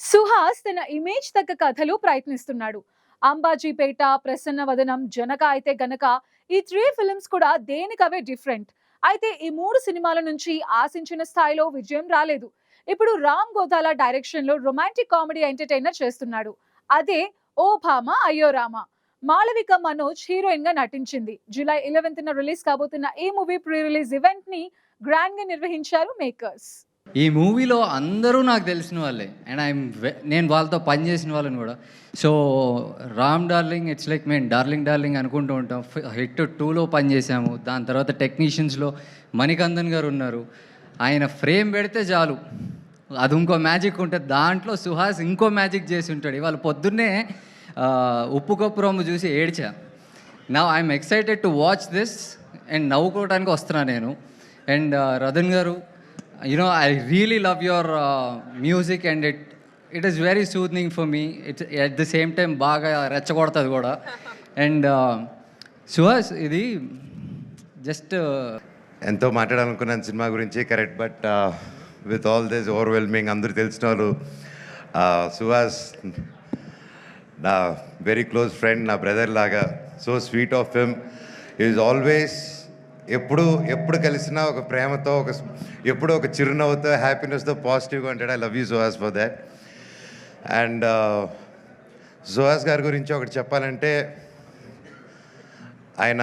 సుహాస్ తన ఇమేజ్ తగ్గ కథలు ప్రయత్నిస్తున్నాడు. అంబాజీపేట, ప్రసన్న వదనం, జనక అయితే గనక ఈ 3 ఫిల్మ్స్ కూడా దేనికవే డిఫరెంట్. అయితే ఈ 3 సినిమాల నుంచి ఆశించిన స్థాయిలో విజయం రాలేదు. ఇప్పుడు రామ్ గోదాల డైరెక్షన్ లో రొమాంటిక్ కామెడీ ఎంటర్టైనర్ చేస్తున్నాడు. అదే ఓ భామ అయ్యో రామ. మాళవిక మనోజ్ హీరోయిన్ గా నటించింది. జూలై 11న రిలీజ్ కాబోతున్న ఈ మూవీ ప్రీ రిలీజ్ ఈవెంట్ ని గ్రాండ్ గా నిర్వహించారు మేకర్స్. ఈ మూవీలో అందరూ నాకు తెలిసిన వాళ్ళే అండ్ నేను వాళ్ళతో పనిచేసిన వాళ్ళని కూడా. So Ram darling it's like మేము డార్లింగ్ అనుకుంటూ ఉంటాం. హిట్ 2లో పనిచేసాము. దాని తర్వాత టెక్నీషియన్స్లో మణికందన్ గారు ఉన్నారు. ఆయన ఫ్రేమ్ పెడితే చాలు అది ఇంకో మ్యాజిక్ ఉంటుంది. దాంట్లో సుహాస్ ఇంకో మ్యాజిక్ చేసి ఉంటాడు. ఇవాళ పొద్దున్నే ఉప్పు కప్పు రొమ్ము చూసి ఏడ్చా. నా I'm excited to watch this and నవ్వుకోవడానికి వస్తున్నా నేను. అండ్ రతన్ గారు, I really love your music and it is very soothing for me. It's at the same time బాగా రెచ్చగొడుతుంది కూడా. అండ్ సుహాస్ ఇది జస్ట్ ఎంతో మాట్లాడాలనుకున్నాను సినిమా గురించి, correct. But with all this overwhelming అందరూ తెలిసిన వాళ్ళు, సుహాస్ నా వెరీ క్లోజ్ ఫ్రెండ్, నా బ్రదర్ లాగా. So sweet of him. Is always ఎప్పుడు కలిసినా ఒక ప్రేమతో, ఎప్పుడు ఒక చిరునవ్వుతో, హ్యాపీనెస్తో, పాజిటివ్గా ఉంటాడు. I love you Suhas for that. And Suhas గారి గురించి ఒకటి చెప్పాలంటే, ఆయన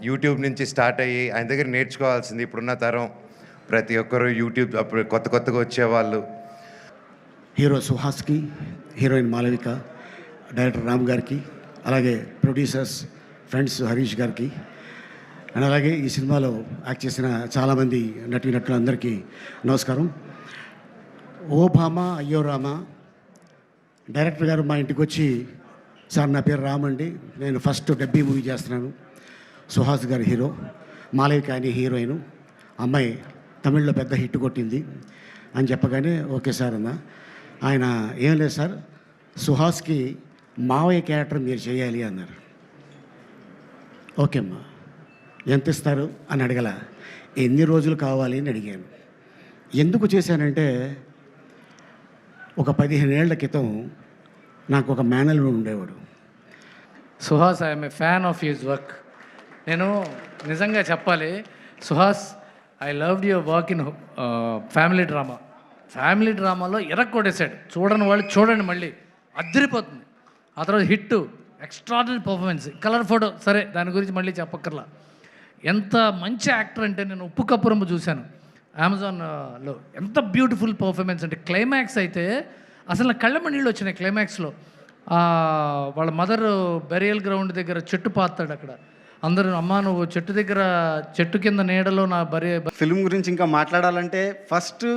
యూట్యూబ్ నుంచి స్టార్ట్ అయ్యి ఆయన దగ్గర నేర్చుకోవాల్సింది ఇప్పుడున్న తరం ప్రతి ఒక్కరు యూట్యూబ్ అప్పుడు కొత్తగా వచ్చేవాళ్ళు. హీరో సుహాస్కి, హీరోయిన్ మాలవిక, డైరెక్టర్ రామ్ గారికి, అలాగే ప్రొడ్యూసర్స్ ఫ్రెండ్స్ హరీష్ గారికి, అండ్ అలాగే ఈ సినిమాలో యాక్ట్ చేసిన చాలామంది నటులందరికీ నమస్కారం. ఓ భామ అయ్యో రామ డైరెక్టర్ గారు మా ఇంటికి వచ్చి, సార్ నా పేరు రామ్ అండి, నేను ఫస్ట్ డబ్బీ మూవీ చేస్తున్నాను, సుహాస్ గారి హీరో, మాలవిక అని హీరోయిన్, అమ్మాయి తమిళ్లో పెద్ద హిట్ కొట్టింది అని చెప్పగానే ఓకే సార్ అన్న. ఆయన ఏం లేదు సార్, సుహాస్కి మావయ్య క్యారెక్టర్ మీరు చేయాలి అన్నారు. ఓకే అమ్మా, ఎంత ఇస్తారు అని అడగల, ఎన్ని రోజులు కావాలి అని అడిగాను. ఎందుకు చేశానంటే, ఒక 15 ఏళ్ల క్రితం నాకు ఒక మేనల్లుడు ఉండేవాడు. Suhas, I'm a fan of his work. నేను నిజంగా చెప్పాలి, Suhas, I loved your work in family drama. Family డ్రామాలో ఎరక్కొట్టేశాడు. చూడని వాళ్ళు చూడండి, మళ్ళీ అద్దరిపోతుంది. ఆ తర్వాత hit, extraordinary performance, colour photo, సరే దాని గురించి మళ్ళీ చెప్పక్కర్లా. ఎంత మంచి యాక్టర్ అంటే, నేను ఉప్పు కప్పు రొమ్ము చూశాను అమెజాన్లో. ఎంత బ్యూటిఫుల్ పర్ఫార్మెన్స్ అంటే, క్లైమాక్స్ అయితే అసలు నా కళ్ళమ్మ నీళ్ళు వచ్చినాయి. క్లైమాక్స్లో వాళ్ళ మదర్ బెరియల్ గ్రౌండ్ దగ్గర చెట్టు పాతాడు. అక్కడ అందరూ, అమ్మా నువ్వు చెట్టు దగ్గర, చెట్టు కింద నీడలో నా ఫిల్మ్ గురించి ఇంకా మాట్లాడాలంటే, ఫస్ట్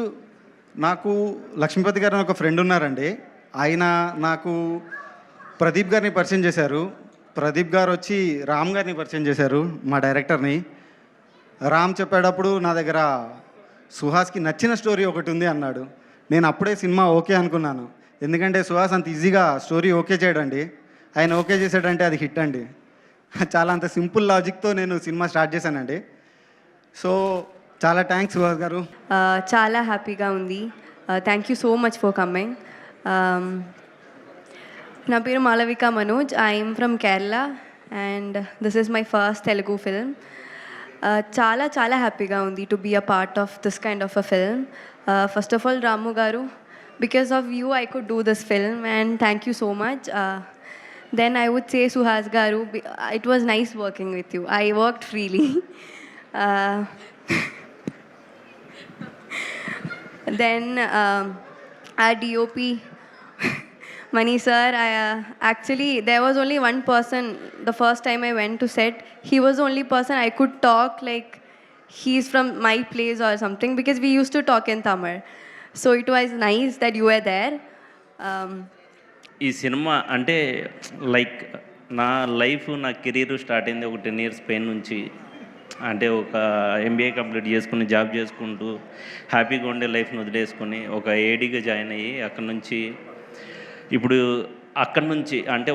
నాకు లక్ష్మీపతి గారు ఒక ఫ్రెండ్ ఉన్నారండి. ఆయన నాకు ప్రదీప్ గారిని పరిచయం చేశారు. ప్రదీప్ గారు వచ్చి రామ్ గారిని పరిచయం చేశారు, మా డైరెక్టర్ని. రామ్ చెప్పేటప్పుడు నా దగ్గర సుహాస్కి నచ్చిన స్టోరీ ఒకటి ఉంది అన్నాడు. నేను అప్పుడే సినిమా ఓకే అనుకున్నాను. ఎందుకంటే సుహాస్ అంత ఈజీగా స్టోరీ ఓకే చేయడండి. ఆయన ఓకే చేశాడంటే అది హిట్ అండి. చాలా అంత సింపుల్ లాజిక్తో నేను సినిమా స్టార్ట్ చేశానండి. సో చాలా థ్యాంక్స్ సుహాస్ గారు. చాలా హ్యాపీగా ఉంది. Thank you so much for coming. నా పేరు Malavika Manoj. I'm from Kerala and this is my first Telugu film. చాలా చాలా హ్యాపీగా ఉంది to be a part of this kind of a film. First of all Ramu garu, because of you I could do this film and thank you so much. Then I would say Suhas Garu, it was nice working with you. I worked freely. Then our DOP, Mani sir, actually there was only one person, the first time I went to set, he was the only person I could talk like he's from my place or something, because we used to talk in Tamil. So it was nice that you were there. ఈ cinema అంటే like నా life, నా career start అయింది ఒక 10 years pain నుంచి. అంటే ఒక MBA complete చేసుకుని జాబ్ చేసుకుంటూ హ్యాపీగా ఉండే లైఫ్ని వదిలేసుకొని ఒక ఏడీగా జాయిన్ అయ్యి అక్కడి నుంచి అంటే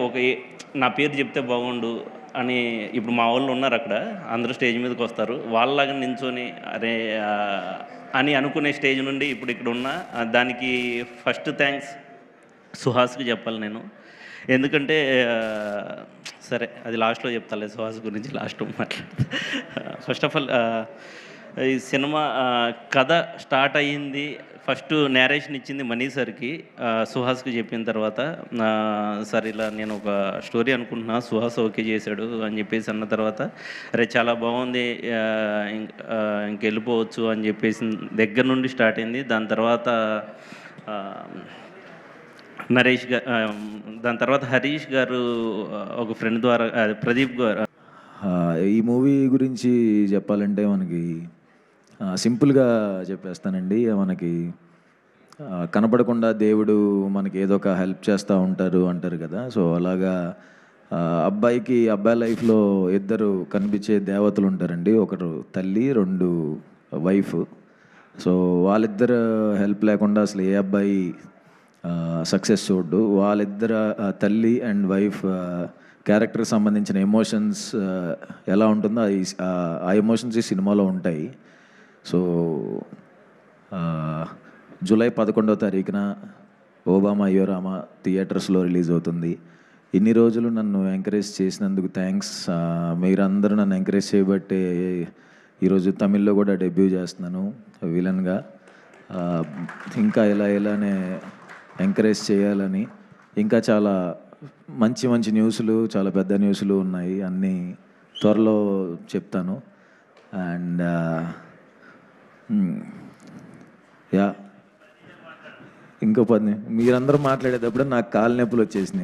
నా పేరు చెప్తే బాగుండు అని ఇప్పుడు మా వాళ్ళు ఉన్నారు అక్కడ, అందరూ స్టేజ్ మీదకి వస్తారు, వాళ్ళలాగా నించొని అరే అని అనుకునే స్టేజ్ నుండి ఇప్పుడు ఇక్కడ ఉన్నా. దానికి ఫస్ట్ థ్యాంక్స్ సుహాస్కి చెప్పాలి నేను. ఎందుకంటే సరే అది లాస్ట్‌లో చెప్తాలే సుహాస్ గురించి లాస్ట్‌లో మాట్లాడతా. ఫస్ట్ ఆఫ్ ఆల్ ఈ సినిమా కథ స్టార్ట్ అయ్యింది. ఫస్ట్ నేరేషన్ ఇచ్చింది మనీ సార్‌కి. సుహాస్‌కి చెప్పిన తర్వాత సార్ ఇలా నేను ఒక స్టోరీ అనుకుంటున్నా, సుహాస్ ఓకే చేశాడు అని చెప్పేసి అన్న తర్వాత, అరే చాలా బాగుంది, ఇంకెళ్ళిపోవచ్చు అని చెప్పేసి దగ్గర నుండి స్టార్ట్ అయింది. దాని తర్వాత దాని తర్వాత హరీష్ గారు ఒక ఫ్రెండ్ ద్వారా ప్రదీప్ గారు. ఈ మూవీ గురించి చెప్పాలంటే మనకి సింపుల్గా చెప్పేస్తానండి. మనకి కనపడకుండా దేవుడు మనకి ఏదో ఒక హెల్ప్ చేస్తూ ఉంటారు అంటారు కదా. సో అలాగా అబ్బాయి లైఫ్లో ఇద్దరు కనిపించే దేవతలు ఉంటారండి. ఒకరు తల్లి, 2 వైఫ్. సో వాళ్ళిద్దరు హెల్ప్ లేకుండా అసలు ఏ అబ్బాయి సక్సెస్ చూడ్డు. వాళ్ళిద్దరు తల్లి అండ్ వైఫ్ క్యారెక్టర్కి సంబంధించిన ఎమోషన్స్ ఎలా ఉంటుందో ఆ ఎమోషన్స్ ఈ సినిమాలో ఉంటాయి. సో జూలై 11వ తారీఖున ఓబామా అయ్యో రామ థియేటర్స్లో రిలీజ్ అవుతుంది. ఇన్ని రోజులు నన్ను ఎంకరేజ్ చేసినందుకు థ్యాంక్స్. మీరందరూ నన్ను ఎంకరేజ్ చేయబట్టే ఈరోజు తమిళ్లో కూడా డెబ్యూ చేస్తున్నాను విలన్గా. ఇంకా ఇలానే ఎంకరేజ్ చేయాలని, ఇంకా చాలా మంచి న్యూస్లు, చాలా పెద్ద న్యూస్లు ఉన్నాయి, అన్నీ త్వరలో చెప్తాను. అండ్ ఇంకో మీరందరూ మాట్లాడేటప్పుడు నాకు కాలు నొప్పులు వచ్చేసినాయి.